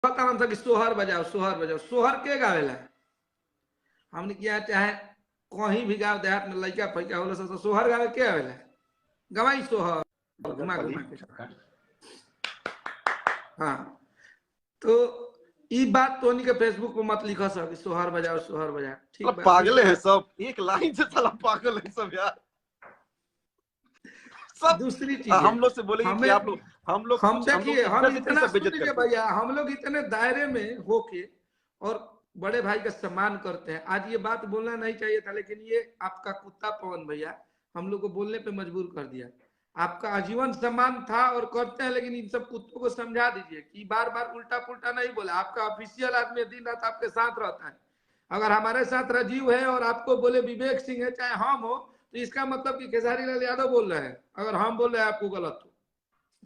कहता था कि सोहर बजाओ सोहर बजाओ, सोहर के गावेला? हमने किया चाहे कहीं भी गाँव देहात में लड़का फैका होला सब सोहर गावे के आवेला? गवाई सोहर घुमा घुमा के। हाँ, तो ये बात तो के फेसबुक पे मत लिखो सब सोहर बजाओ सोहर बजाओ, ठीक बात। पागल है सब, एक लाइन से साला पागल है सब यार। सब दूसरी चीज हम लोग से बोलेंगे कि आप लोग हम देखिए हम इतना सुनिए भैया, हम लोग इतने दायरे में होके और बड़े भाई का सम्मान करते हैं। आज ये बात बोलना नहीं चाहिए था, लेकिन ये आपका कुत्ता पवन भैया हम लोग को बोलने पे मजबूर कर दिया। आपका आजीवन सम्मान था और करते हैं, लेकिन इन सब कुत्तों को समझा दीजिए कि बार बार उल्टा पुल्टा नहीं बोला। आपका ऑफिशियल आदमी दिन रात आपके साथ रहता है। अगर हमारे साथ राजीव है और आपको बोले विवेक सिंह है चाहे हम हो, तो इसका मतलब कि खेसारी लाल यादव बोल रहे हैं। अगर हम बोल रहे हैं आपको गलत हो,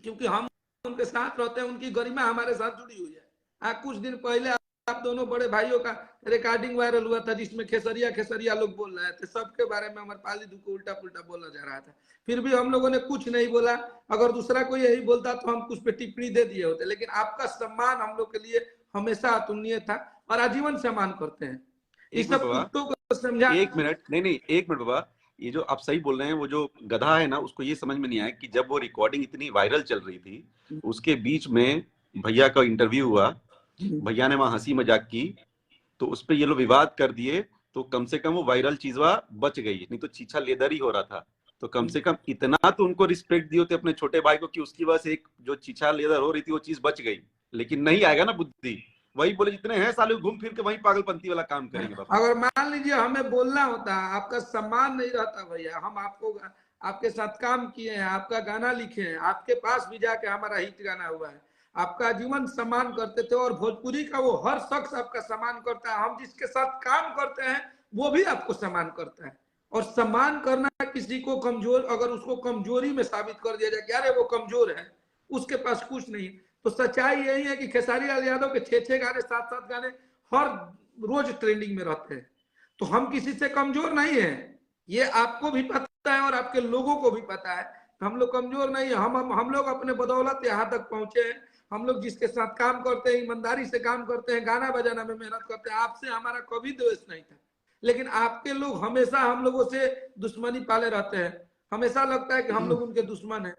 क्योंकि हम उनके साथ रहते हैं, उनकी गरिमा हमारे साथ जुड़ी हुई है। कुछ दिन पहले आप दोनों बड़े भाइयों का रिकॉर्डिंग वायरल हुआ था जिसमें खेसरिया खेसरिया लोग बोल रहे थे, सबके बारे में अमरपाली को उल्टा पुल्टा बोला जा रहा था। फिर भी हम लोगों ने कुछ नहीं बोला। अगर दूसरा कोई यही बोलता तो हम कुछ पे टिप्पणी दे दिए होते, लेकिन आपका सम्मान हम लोग के लिए हमेशा अतुलनीय था और आजीवन सम्मान करते हैं। इस सब कुत्तों को समझा। एक मिनट, नहीं एक मिनट बाबा, ये जो आप सही बोल रहे हैं, वो जो गधा है ना उसको ये समझ में नहीं आया कि जब वो रिकॉर्डिंग इतनी वायरल चल रही थी, उसके बीच में भैया का इंटरव्यू हुआ, भैया ने वहां हंसी मजाक की, तो उस पर ये लोग विवाद कर दिए, तो कम से कम वो वायरल चीज बच गई, नहीं तो चीछा लेदर ही हो रहा था। तो कम से कम इतना तो उनको रिस्पेक्ट दिए थे अपने छोटे भाई को कि उसकी वजह से एक जो चीछा लेदर हो रही थी वो चीज बच गई। लेकिन नहीं आएगा ना बुद्धि, वही बोले जितने हैं साले घूम फिर के वही पागलपंती वाला काम करेंगे बाबा। अगर मान लीजिए हमें बोलना होता, आपका सम्मान नहीं रहता भैया, हम आपको आपके साथ काम किए हैं, आपका गाना लिखे हैं, आपके पास भी जाके हमारा हिट गाना हुआ है, आपका जीवन सम्मान करते थे और भोजपुरी का वो हर शख्स आपका सम्मान करता है। हम जिसके साथ काम करते हैं वो भी आपको सम्मान करता है। और सम्मान करना किसी को कमजोर, अगर उसको कमजोरी में साबित कर दिया जाए कि अरे वो कमजोर है, उसके पास कुछ नहीं, तो सच्चाई यही है कि खेसारी लाल यादव के 6-6 गाने 7-7 गाने हर रोज ट्रेंडिंग में रहते हैं। तो हम किसी से कमजोर नहीं है, ये आपको भी पता है और आपके लोगों को भी पता है। हम लोग कमजोर नहीं है, हम लोग अपने बदौलत यहाँ तक पहुंचे हैं। हम लोग जिसके साथ काम करते हैं ईमानदारी से काम करते हैं, गाना बजाना में मेहनत करते हैं। आपसे हमारा कभी द्वेष नहीं था, लेकिन आपके लोग हमेशा हम लोगों से दुश्मनी पाले रहते हैं। हमेशा लगता है कि हम लोग उनके दुश्मन है।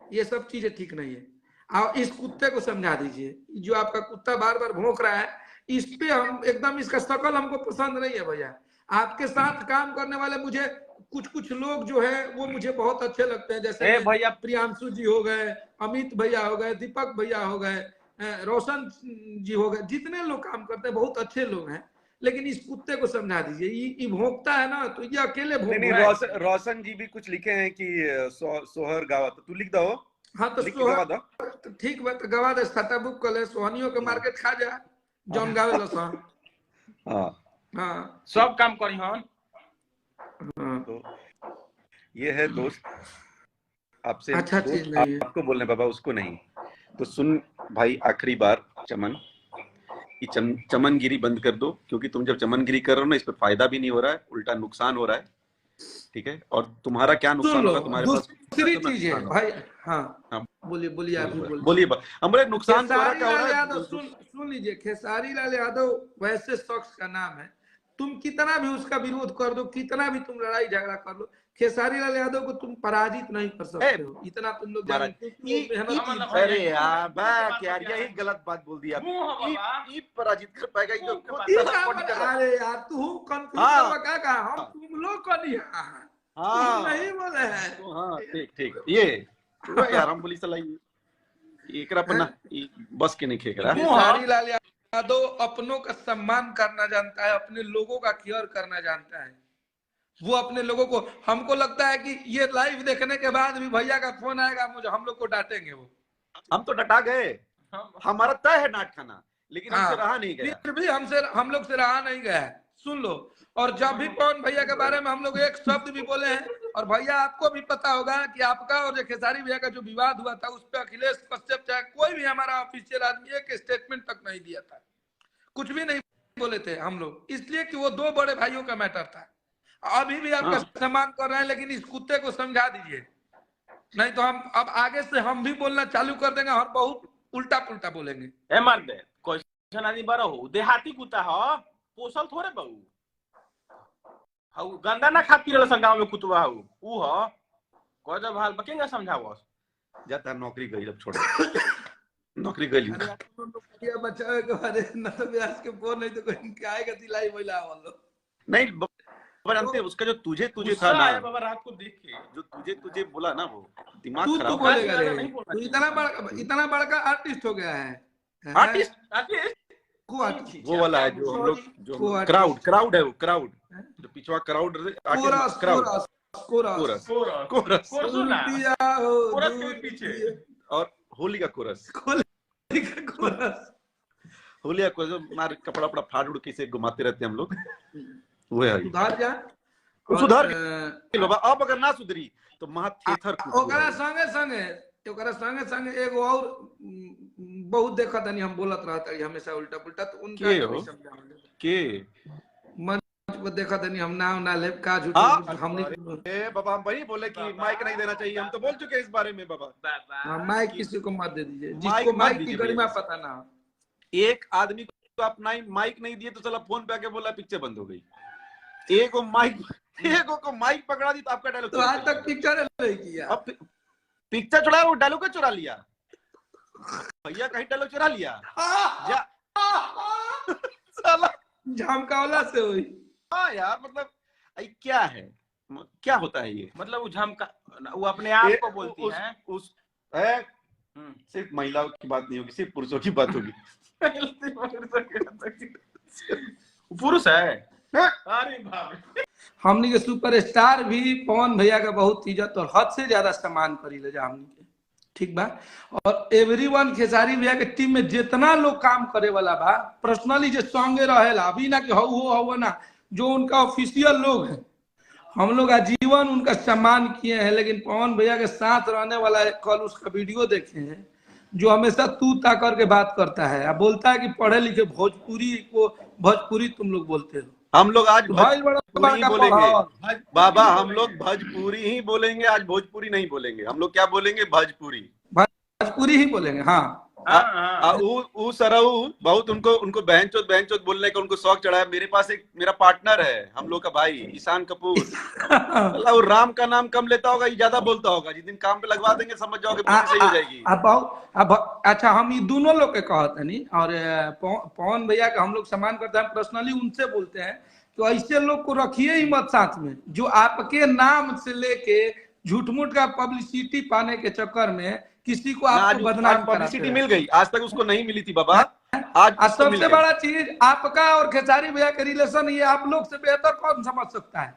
ये सब चीजें ठीक नहीं है। और इस कुत्ते को समझा दीजिए, जो आपका कुत्ता बार बार भौंक रहा है, इस पे हम एकदम, इसका शकल हमको पसंद नहीं है भैया। आपके साथ काम करने वाले मुझे कुछ लोग जो है वो मुझे बहुत अच्छे लगते हैं, जैसे भैया प्रियांशु जी हो गए, अमित भैया हो गए, दीपक भैया हो गए, रोशन जी हो गए, जितने लोग काम करते हैं बहुत अच्छे लोग हैं। लेकिन इस कुत्ते को समझा दीजिए, ये भौंकता है ना तो ये अकेले भौंक रहा है। रोशन जी भी कुछ लिखे हैं कि सोहर गावा, तो तू लिख दो। हाँ तो सोहर तो ठीक बात, गवा दे, खाता बुक कर ले, सोहनियों के मार्केट खा जा, जौन गावे लो सा। हाँ सब काम करी हन। तो ये है दोस्त, आपसे अच्छा दोस्त चीज नहीं है। आपको बोलने बाबा, उसको नहीं। तो सुन भाई, आखिरी बार चमन की चमनगिरी बंद कर दो, क्योंकि तुम जब चमनगिरी कर रहे हो ना, इस पर फायदा भी नहीं हो रहा है, उल्टा नुकसान हो रहा है। ठीक है, और तुम्हारा क्या नुकसान होगा तुम्हारे पास? दूसरी चीज है भाई। हाँ बोलिए बोलिए, आप बोलिए। हमारे नुकसान खेसारी लाल यादव, सुन लीजिए, खेसारी लाल यादव वैसे शख्स का नाम है, तुम कितना भी उसका विरोध कर दो, कितना भी तुम लड़ाई झगड़ा कर लो, खेसारी लाल यादव को तुम पराजित नहीं कर सकते हो, इतना तुम लोग जानते हो। अरे यार यही गलत बात बोल दी आपने, पराजित कर पाएगा ये तो। अरे यार तू कंफ्यूज क्या कहा, हम तुम लोग को नहीं बोले हैं। हाँ ठीक ये यार हम बोली सलाई एकरा पर ना बस के नहीं खेकरा। खेसारी लाल यादव अपनों का सम्मान करना जानता है, अपने लोगों का केयर करना जानता है। वो अपने लोगों को, हमको लगता है कि ये लाइव देखने के बाद भी भैया का फोन आएगा, मुझे हम लोग को डांटेंगे। वो हम तो डटा गए, हमारा तय है डांट खाना, लेकिन हमसे रहा नहीं गया। फिर भी हम लोग से रहा नहीं गया है, सुन लो। और जब भी पवन भैया के बारे में हम लोग एक शब्द भी बोले हैं, और भैया आपको भी पता होगा कि आपका और खेसारी भैया का जो विवाद हुआ था, उस पर अखिलेश कश्यप चाहे कोई भी हमारा ऑफिशियल आदमी एक स्टेटमेंट तक नहीं दिया था, कुछ भी नहीं बोले थे हम लोग, इसलिए कि वो दो बड़े भाइयों का मैटर था। अभी भी आपका सम्मान कर रहे हैं, लेकिन इस कुत्ते को समझा दीजिए, नहीं तो हम अब आगे से हम भी बोलना चालू कर देंगे। और बहुत उल्टा पुल्टा बोलेंगे। ए मर दे क्वेश्चन आदमी बड़ा हो देहाती कुत्ता हो पोसल थोड़े बहु हाउ गंदा ना खाती रहल संगाव में कुतवा हो ऊ हो को जब हाल बकेंगे समझावस जाता नौकरी गई अब छोड़ नौकरी गई अरे अपन लोग बढ़िया बचावे के बारे न तो ब्याज के फोन नहीं तो कोई आएगा दिलाई महिला वालों नहीं जानते उसका जो तुझे था गुस्सा ना आया बाबा रात को देख के जो तुझे बोला ना वो दिमाग तू खराब बोलेगा रे, नहीं बोलना तू चाहिए। इतना बड़का आर्टिस्ट हो गया है। आर्टिस्ट को आर्टिस्ट वो वाला है जो हम लोग जो कोरस। क्राउड है वो क्राउड जो पिछवा crowd chorus crowd chorus chorus chorus कोरसुला दिया हो कोरस के दूध पीछे। दिया। और होली का कोरस कोरस होली का कोरस मार कपड़ा अपना फाड़ उड़ के से घुमाते रहते हम लोग वो है सुधार जा सुधार के बाबा अब अगर ना सुधरी तो महा थेथर ओकरा संगे संगे एगो और बहुत देखा तनी हम बोलत रहता हमेशा उल्टा पुल्टा तो उनका के हो? के मंच पर देखा तनी हम ना ले का झूठ हमने ए बाबा हम वही बोले कि माइक नहीं देना चाहिए हम तो बोल चुके हैं इस बारे में बाबा माइक किसी को मत दे दीजिए माइक जिसको मत माइक की दीजिए गरिमा भैया। पता ना हो। एक आदमी को आप माइक नहीं दिए तो चला फोन पे आके बोला पिक्चर बंद हो गई एक को माइक पकड़ा दी तो आपका डायलॉग तो आज तक पिक्चर नहीं किया अब पिक्चर चुराया वो डायलॉग का चुरा लिया भैया कहीं डायलॉग चुरा लिया जा साला झमकावला से हुई। हाँ यार मतलब क्या है क्या होता है ये मतलब वो झमका वो अपने आप को बोलती है उस है सिर्फ महिलाओं की बात नहीं होगी सिर्फ पुरुषों की बात होगी पुरुष है अरे बाप हमनी के सुपरस्टार भी पवन भैया का बहुत इज्जत और हद से ज्यादा सम्मान करी ले जा हमनी के ठीक बा। और एवरीवन खेसारी भैया के टीम में जितना लोग काम करे वाला बा पर्सनली जो संगे रहेला अभी ना कि हो ना जो उनका ऑफिशियल लोग है हम लोग आजीवन उनका सम्मान किए हैं। लेकिन पवन भैया के साथ रहने वाला कल उसका वीडियो देखे हैं जो हमेशा तू ता करके बात करता है अब बोलता है कि पढ़े लिखे भोजपुरी तुम लोग बोलते हो। हम लोग आज भाई बड़ा भोजपुरी बड़ा बोलेंगे बाबा हम लोग भोजपुरी ही बोलेंगे आज भोजपुरी नहीं बोलेंगे हम लोग क्या बोलेंगे भोजपुरी ही बोलेंगे। हाँ ऊ सरऊ बहुत उनको बहनचोद बोलने का उनको शौक चढ़ा है। मेरे पास एक मेरा पार्टनर है हम लोग का भाई ईशान कपूर अल्लाह वो राम का नाम कम लेता होगा ये ज्यादा बोलता होगा जिस दिन काम पे लगवा देंगे समझ जाओगे सही हो जाएगी। अब अच्छा हम ये दोनों लोग के कहते नहीं और पवन भैया का हम लोग सम्मान करते हैं पर्सनली उनसे बोलते हैं तो ऐसे लोग को रखिए ही मत साथ में जो आपके नाम से लेके झूठ मूठ का पब्लिसिटी पाने के चक्कर में किसी को आपको बदनाम पब्लिसिटी मिल गई आज तक उसको नहीं मिली थी बाबा आज सबसे बड़ा चीज आपका और खेसारी भैया का रिलेशन ये आप लोग से बेहतर कौन समझ सकता है।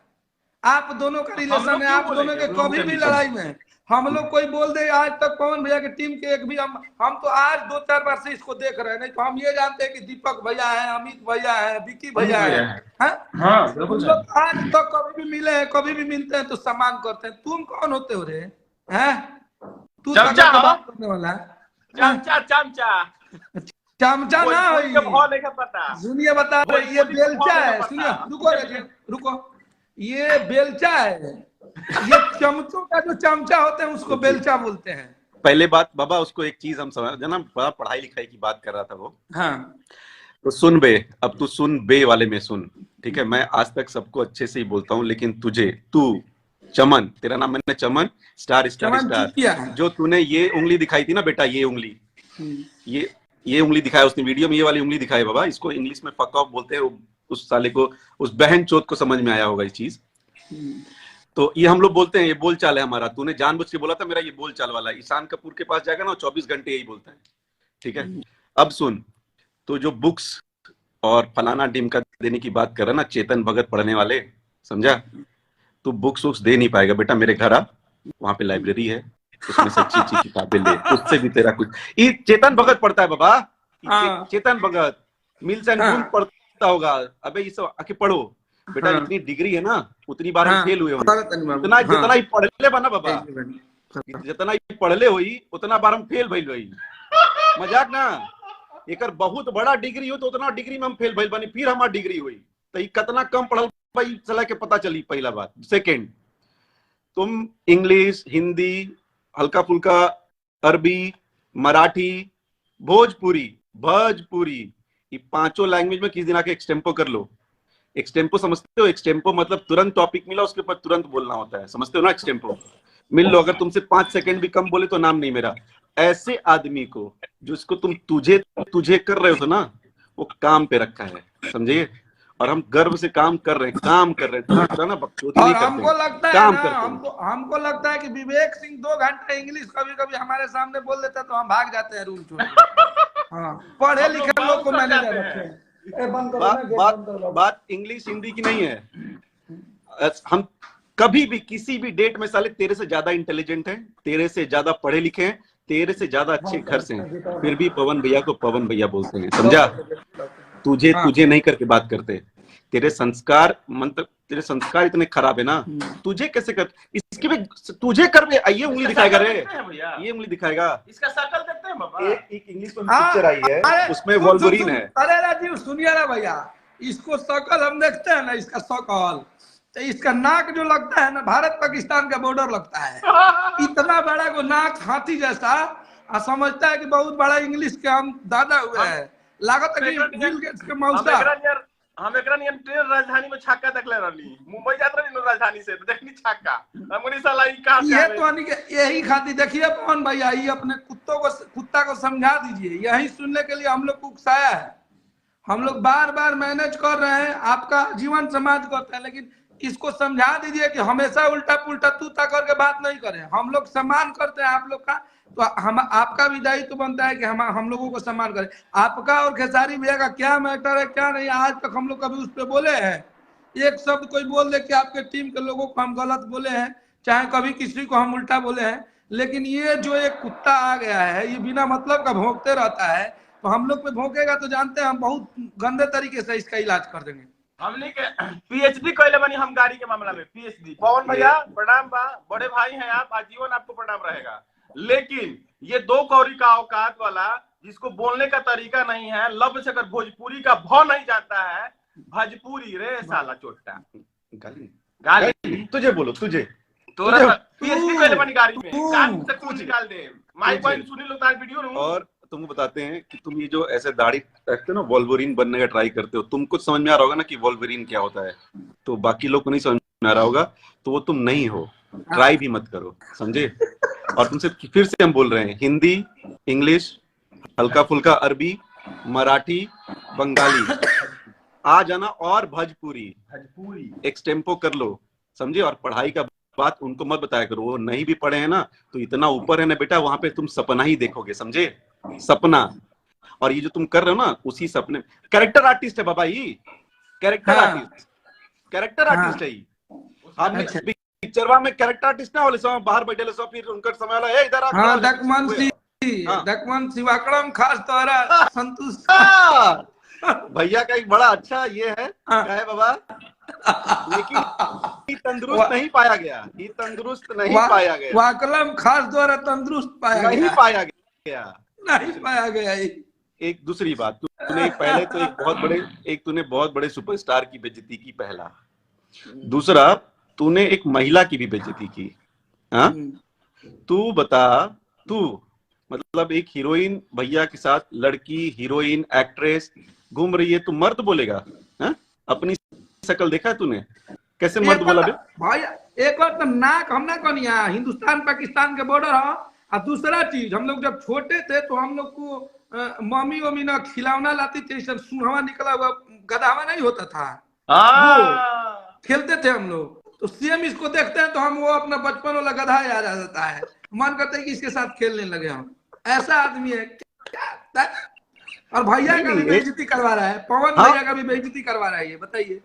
आप दोनों का रिलेशन है आप दोनों के कभी भी लड़ाई में हम लोग कोई बोल दे आज तक पवन भैया की टीम के एक भी हम तो आज 2-4 बार से इसको देख रहे हैं नहीं तो हम ये जानते हैं कि दीपक भैया है अमित भैया है विकी भैया है हम लोग आज तक कभी भी मिले हैं कभी भी मिलते हैं तो सम्मान करते हैं। तुम कौन होते हो रे हैं तू चमचा बात करने वाला चमचा ना हो सुनिए बता रहे ये बेलचा है सुनिए रुको ये बेलचा है ये चमचों का जो चमचा होते हैं उसको बेलचा बोलते हैं। पहले बात बाबा उसको एक चीज हम समझ ना बड़ा पढ़ाई लिखाई की बात कर रहा था वो हाँ तो सुन बे अब तू सुन बे वाले में सुन ठीक है। मैं आज तक सबको अच्छे से ही बोलता हूँ लेकिन तू चमन तेरा नाम मैंने चमन स्टार जो तूने ये उंगली दिखाई थी ना बेटा ये उंगली ये उंगली दिखाया उसने वीडियो में ये वाली उंगली दिखाई बाबा इसको इंग्लिश में फक ऑफ बोलते हैं। उस साले को उस बहन चोद को समझ में आया होगा ये चीज तो ये हम लोग बोलते हैं ये बोल चाल है हमारा तूने जानबूझ के बोला था मेरा ये बोल चाल वाला ईशान कपूर के पास जाएगा ना 24 घंटे यही बोलता है ठीक है। अब सुन तो जो बुक्स और फलाना टीम का देने की बात कर रहा ना चेतन भगत पढ़ने वाले समझा तू बुक्स दे नहीं पाएगा बेटा मेरे घर आ वहां पे लाइब्रेरी है उसमें से अच्छी किताबें ले उससे भी तेरा कुछ ये चेतन भगत पढ़ता है बाबा चेतन भगत मिल्स एंड बून पढ़ता होगा अबे ये सब आके पढ़ो बेटा इतनी डिग्री है ना उतनी बार हम फेल हुए जितना ही पढ़ ले बना बाबा जितना ही पढ़ ले हुई उतना बार हम फेल भइल हुई मजाक ना एक बहुत बड़ा डिग्री हो तो उतना डिग्री में हम फेल भइल बनी फिर हमारी डिग्री हुई तो ये कितना कम पढ़ल भाई चला के पता चली पहला बात। सेकेंड तुम इंग्लिश हिंदी हल्का फुल्का अरबी मराठी भोजपुरी, भोजपुरी, ये पांचों लैंग्वेज में किसी दिन आके एक्सटेम्पो कर लो। एक्सटेम्पो समझते हो? एक्सटेम्पो मतलब तुरंत टॉपिक मिला उसके ऊपर तुरंत बोलना होता है, समझते हो ना? एक्सटेम्पो मिल लो, अगर तुमसे 5 सेकंड भी कम बोले तो नाम नहीं मेरा। ऐसे आदमी को जिसको तुम तुझे तुझे कर रहे हो ना, वो काम पे रखा है, समझिए। और हम गर्व से काम कर रहे हैं, काम कर रहे हैं, तो ना बकचोदी और नहीं करते हमको लगता है काम ना, करते हैं। हमको लगता है कि विवेक सिंह 2 घंटा इंग्लिश कभी कभी हमारे सामने बोल देता है तो हम भाग जाते हैं रूम छोड़ के। हाँ, पढ़े हम लोग लिखे लोग को bounce कर मैनेजर जाते रखे हैं। हैं। बंद करो ना, गेट बंद करो। बात इंग्लिश हिंदी की नहीं है। हम कभी भी किसी भी डेट में साले तेरे से ज्यादा इंटेलिजेंट हैं, तेरे से ज्यादा पढ़े लिखे हैं, तेरे से ज्यादा अच्छे घर से हैं, फिर भी पवन भैया को पवन भैया बोलते हैं, समझा? तुझे तुझे नहीं करके बात करते। तेरे संस्कार मतलब तेरे संस्कार इतने खराब है ना, तुझे कैसे कर, इसके भी तुझे कर बे, ये उंगली दिखाएगा रे, ये उंगली दिखाएगा। इसका सर्कल देखते हैं बाबा। एक इंग्लिश में पिक्चर आई है, उसमें वोल्वरीन है। अरे राजीव सुनिए ना भैया, इसको शकल हम देखते हैं ना, इसका शकल तो इसका नाक जो लगता है ना, भारत पाकिस्तान का बॉर्डर लगता है। इतना बड़ा को नाक हाथी जैसा, और समझता है कि बहुत बड़ा इंग्लिश के हम दादा हुए हैं। लागत है कि बिल गेट्स के मौसा। हम एकरा नियन ट्रेन राजधानी में छक्का देखले रहनी, मुंबई जात रहनी राजधानी से, तो देखनी छक्का, हमनी साला ई कहां से ये आवे? तो यानी कि यही खातिर देखिए पवन भैया, ये अपने कुत्ता को समझा दीजिए, यही सुनने के लिए हम लोग को उकसाया है। हम लोग बार बार मैनेज कर रहे हैं, आपका जीवन समाज करते हैं, लेकिन इसको समझा दीजिए कि हमेशा उल्टा पुल्टा तू ता करके बात नहीं करें। हम लोग सम्मान करते हैं आप लोग का, तो हम आपका भी दायित्व तो बनता है कि हम लोगों को सम्मान करें। आपका और खेसारी भैया का क्या मैटर है क्या नहीं, आज तक हम लोग कभी उस पर बोले हैं? एक शब्द कोई बोल दे कि आपके टीम के लोगों को हम गलत बोले हैं, चाहे कभी किसी को हम उल्टा बोले हैं, लेकिन ये जो एक कुत्ता आ गया है, ये बिना मतलब का भौंकते रहता है, तो हम लोग पे भौंकेगा तो जानते हैं हम बहुत गंदे तरीके से इसका इलाज कर देंगे। हमने के पीएचडी कैले बनी हम गाड़ी के मामला में, पीएचडी। पवन भैया प्रणाम बा, बड़े भाई हैं आप, आजीवन आपको प्रणाम रहेगा। लेकिन ये 2 कौड़ी का औकात वाला, जिसको बोलने का तरीका नहीं है, लब से अगर भोजपुरी का भ नहीं जाता है, भोजपुरी रे साला चोट्टा गाली तुझे बोलो, तुझे तोरा पीएचडी कैले बनी गाड़ी में, कान से खून निकाल दे। माई बहन सुनी लोग तार वीडियो नु। और तुमको बताते हैं कि तुम ये जो ऐसे दाढ़ी रखते हो ना, वोल्वरीन बनने का ट्राई करते हो, तुम कुछ समझ में आ रहा होगा ना कि वोल्वरीन क्या होता है, तो बाकी लोग को नहीं समझ में आ रहा होगा, तो वो तुम नहीं हो, ट्राई भी मत करो, समझे? और तुमसे फिर से हम बोल रहे हैं, हिंदी, इंग्लिश, हल्का फुल्का अरबी, मराठी, बंगाली आ जाना, और भोजपुरी एक्सटेम्पो कर लो, समझे? और पढ़ाई का बात उनको मत बताया करो, वो नहीं भी पढ़े हैं ना तो इतना ऊपर है ना बेटा, वहां पे तुम सपना ही देखोगे, समझे? सपना। और ये जो तुम कर रहे हो ना, उसी सपने, कैरेक्टर आर्टिस्ट है बाबा, ये कैरेक्टर आर्टिस्ट, कैरेक्टर आर्टिस्ट है ये। हमने पिक्चरवा में कैरेक्टर आर्टिस्ट ना वाले सब बाहर बैठे ले, सब फिर उनका समय वाला है इधर हां दकमन शिवाकरम खास तोरा संतुष्ट। भैया का एक बड़ा अच्छा ये है, क्या है बाबा, लेकिन तंदुरुस्त नहीं पाया गया, ये तंदुरुस्त नहीं पाया गया, वाकलम खास द्वारा तंदुरुस्त पाया नहीं गया, पाया गया, नहीं पाया गया। एक दूसरी बात, तूने पहले तो तूने बहुत बड़े सुपरस्टार की बेइज्जती की, पहला। दूसरा, तूने एक महिला की भी बेइज्जती की। हाँ, तू बता, तू मतलब एक हीरोइन भैया के साथ, लड़की हीरोइन एक्ट्रेस घूम रही है, तू मर्द बोलेगा? हाँ, अपनी शक्ल देखा है तूने, कैसे मर्द बोला बे? भाई एक बार तो नाक हमने कनिया, हिंदुस्तान पाकिस्तान के बॉर्डर है। और दूसरा चीज, हम लोग जब छोटे थे तो हम लोग को मम्मी वम्मी ना खिलौना लाती थी, सब सुनहवा निकला हुआ गधावा नहीं होता था, खेलते थे हम लोग, तो सेम इसको देखते हैं तो हम वो अपना बचपन वाला गधा याद आ जाता है, मन करता है कि इसके साथ खेलने लगे हम। ऐसा आदमी है क्या? और भैया का भी बेइज्जती करवा रहा है, पवन भैया का भी बेइज्जती करवा रहा है, ये बताइए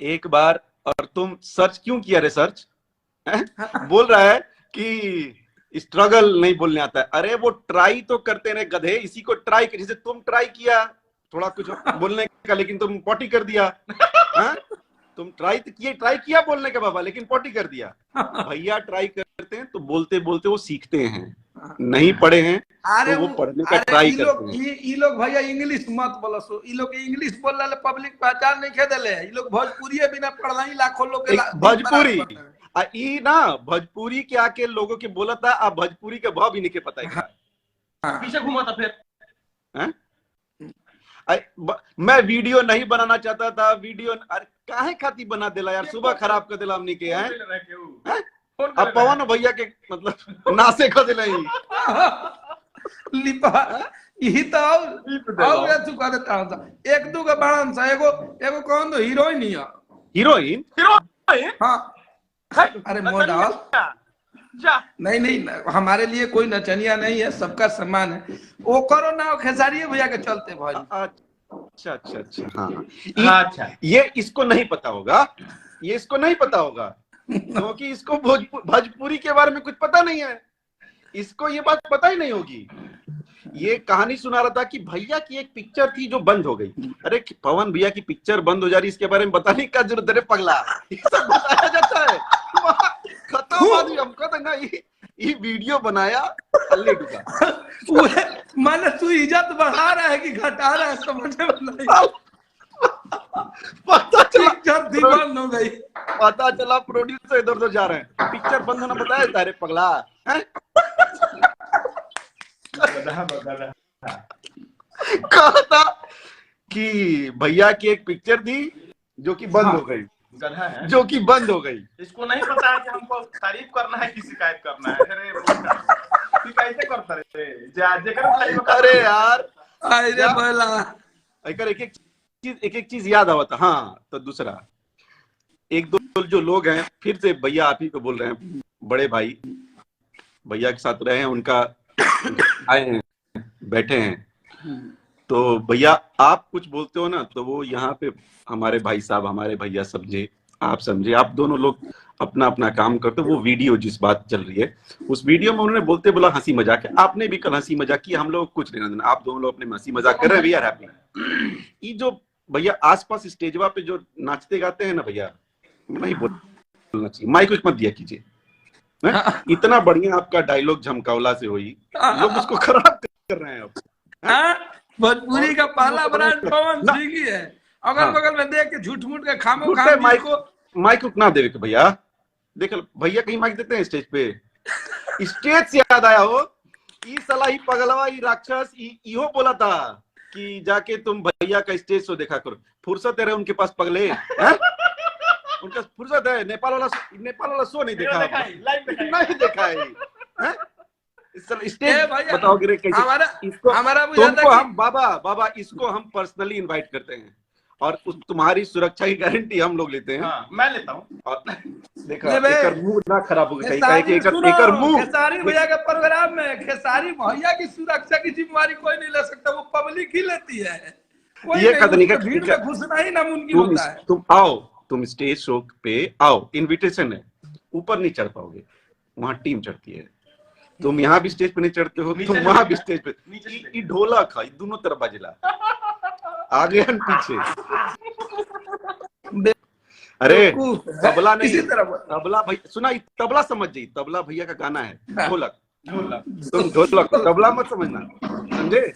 एक बार। और तुम सर्च क्यों किया रे? सर्च बोल रहा है कि स्ट्रगल नहीं बोलने आता है। अरे वो ट्राई तो करते रहे गधे, इसी को ट्राई, जैसे तुम ट्राई किया थोड़ा कुछ बोलने का, लेकिन तुम पॉटी कर दिया। तुम ट्राई किया बोलने का बाबा, लेकिन पॉटी कर दिया। भैया ट्राई करते हैं तो बोलते बोलते वो सीखते हैं, नहीं पढ़े हैं तो वो पढ़ने का ट्राई करते हैं। ये लोग भैया इंग्लिश मत बोलो, सो ये लोग इंग्लिश बोलने ले पब्लिक पहचान नहीं खेदेले, ये लोग भोजपुरी बिना पढ़ला ही लाखों लोग के भोजपुरी ई ना, भोजपुरी के आके लोगों के बोला था, अब भोजपुरी के भाव भी नहीं के पता है। पीछे घूमा था फिर हैं? मैं वीडियो नहीं बनाना चाहता था, वीडियो अरे काहे खाती बना दिला यार, सुबह खराब कर दिला हमनी के हैं। अब पवन भैया के मतलब नासे कर दिला लिपा यही तो और या चुका देता हूं। एक दो का बाणन सा एगो कौन तो हीरोइन ही है। हीरोइन हाँ अरे मोडाल नहीं हमारे लिए कोई नचनिया नहीं है, सबका सम्मान है। वो करो ना खेसारी भैया के चलते भाई। अच्छा अच्छा अच्छा हाँ अच्छा, ये इसको नहीं पता होगा, ये इसको नहीं पता होगा क्योंकि इसको भोजपुरी के बारे में कुछ पता नहीं है, इसको ये बात पता ही नहीं होगी। ये कहानी सुना रहा था कि भैया की एक पिक्चर थी जो बंद हो गई। अरे पवन भैया की पिक्चर बंद हो जा रही, इसके बारे में बताने का जरूरत है पगला, ये सब बताया जाता है। खत्म आदमी हमको तो ना ये वीडियो बनाया अल्ले डूबा। माने तू इज्जत बढ़ा रहा है कि घटा रहा है समझ में नहीं। पता चला पिक्चर थी बंद हो गई, पता चला प्रोड्यूसर इधर उधर जा रहे हैं, पिक्चर बंद होना बताया तारे पगला है। कहा था कि भैया की एक पिक्चर थी जो कि बंद हो गई, जो कि बंद हो गई। इसको नहीं पता है कि हमको तारीफ करना है कि शिकायत करना है। अरे कैसे करता रे अरे यार अरे बोला एक एक चीज याद आवा था। हाँ तो दूसरा एक दो जो लोग हैं, फिर से भैया आप ही को बोल रहे हैं, बड़े भाई भैया के साथ रहे हैं, उनका आए हैं बैठे हैं, तो भैया आप कुछ बोलते हो ना तो वो यहाँ पे हमारे भाई साहब हमारे भैया समझे, आप समझे, आप दोनों लोग अपना अपना काम करते हो। वो वीडियो जिस बात चल रही है उस वीडियो में उन्होंने बोलते बोला हंसी मजाक है, आपने भी कल हंसी मजाक की, हम लोग कुछ नहीं देना, आप दोनों लोग अपने हंसी मजाक कर रहे हैं, वी आर हैप्पी। ये जो भैया आसपास स्टेजवा पे जो नाचते गाते हैं ना भैया, नहीं बोलना चाहिए, माइक कुछ मत दिया कीजिए। इतना बढ़िया आपका डायलॉग झमकावला से हुई, लोग उसको खराब कर रहे हैं अब। भोजपुरी का पहला ब्रांड पवन सिंह ही है। अगल बगल में देख के झूठ मूठ के खामो खाम माइक ना देवे के भैया, देख भैया कहीं माइक देते हैं स्टेज पे। स्टेज से याद आया हो, ई साला ही पगलवा ही राक्षस इहो बोला था कि जाके तुम भैया का स्टेज शो देखा करो। फुर्सत है उनके पास पगले, उनका फुर्सत है। नेपाल वाला शो नहीं देखा, नहीं देखा है। स्टेज बताओगे रे कैसे? तुमको हम बाबा इसको हम पर्सनली इनवाइट करते हैं और तुम्हारी सुरक्षा की गारंटी हम लोग लेते हैं। हाँ, मैं लेता हूँ। और देखा एकर मुंह ना खराब हो गया, एकर मुंह खेसारी भैया के प्रोग्राम में खेसारी भैया की सुरक्षा की जिम्मेवारी कोई नहीं ले सकता, वो पब्लिक ही लेती है। ये कदनी का भीड़ में घुसना ही नामुमकिन होता है। तुम आओ, तुम स्टेज शो पे आओ, इनविटेशन है, ऊपर नहीं चढ़ पाओगे, वहां टीम चढ़ती है। तुम यहाँ भी स्टेज पे नहीं चढ़ते हो, तुम वहां भी स्टेज पे। ढोलक है दोनों तरफ बाजेला, आगे और पीछे। अरे तबला नहीं, तबला भैया सुना, तबला समझ जाइए, तबला भैया का गाना है, ढोलक तुम ढोलक तबला मत समझना, समझे?